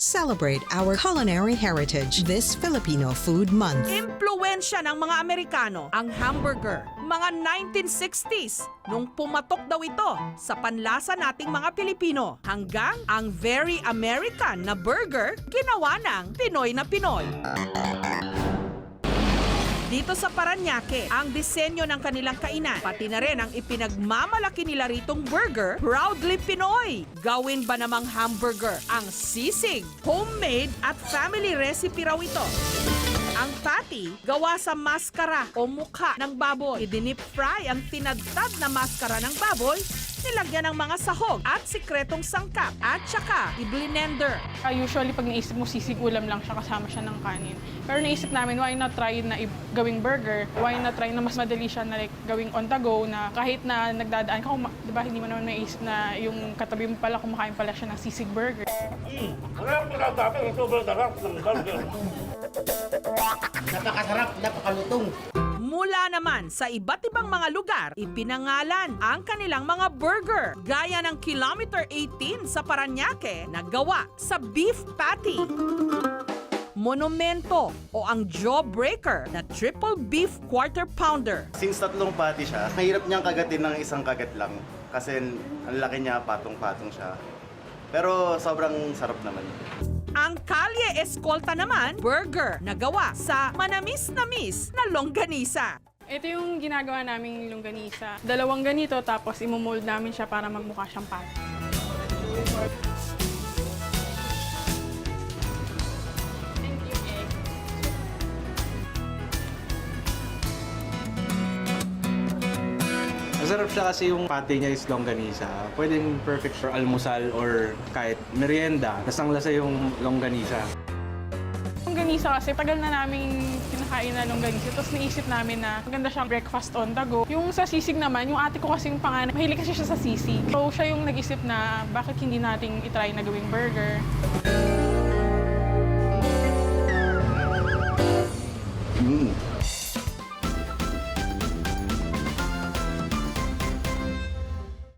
celebrate our culinary heritage this Filipino Food Month. Impluwensya ng mga Amerikano ang hamburger. Mga 1960s, nung pumatok daw ito sa panlasa nating mga Pilipino. Hanggang ang very American na burger, ginawa ng Pinoy na Pinoy. Dito sa Parañaque, ang disenyo ng kanilang kainan, pati na rin ang ipinagmamalaki nila ritong burger, proudly Pinoy. Gawin ba namang hamburger ang sisig? Homemade at family recipe raw ito. Ang patty, gawa sa maskara o mukha ng baboy. Idinip fry ang tinadtad na maskara ng baboy, nilagyan ng mga sahog at sikretong sangkap at saka i-blender. Usually pag naisip mo sisig ulam lang siya, kasama siya ng kanin. Pero naisip namin, why not try na gawing burger? Why not try na mas madali siya na like, gawing on the go na kahit na nagdadaan ka, di ba hindi mo naman maisip na yung katabi mo pala kumakain pala siya ng sisig burger. Sobrang sarap ng burger. Napakasarap, napakalutong. Mula naman sa iba't ibang mga lugar, ipinangalan ang kanilang mga burger. Gaya ng Kilometer 18 sa Parañaque na gawa sa beef patty. Monumento o ang Jawbreaker na triple beef quarter pounder. Since tatlong patty siya, mahirap niyang kagatin ng isang kagat lang. Kasi ang laki niya, patong-patong siya. Pero sobrang sarap naman. Ang Calle Escolta naman, burger na gawa sa manamis-namis na longganisa. Ito yung ginagawa naming longganisa. Dalawang ganito tapos imumold namin siya para magmukha siyang patty. Masarap siya kasi yung patty niya is longganisa. Pwedeng perfect for almusal or kahit merienda. Lasang lasa yung longganisa. Longganisa kasi tagal na namin kinakain na longganisa. Tapos naisip namin na maganda siyang breakfast on the go. Yung sa sisig naman, yung ate ko kasing panganay, mahilig kasi siya sa sisig. So siya yung nag-isip na bakit hindi natin itry na gawing burger.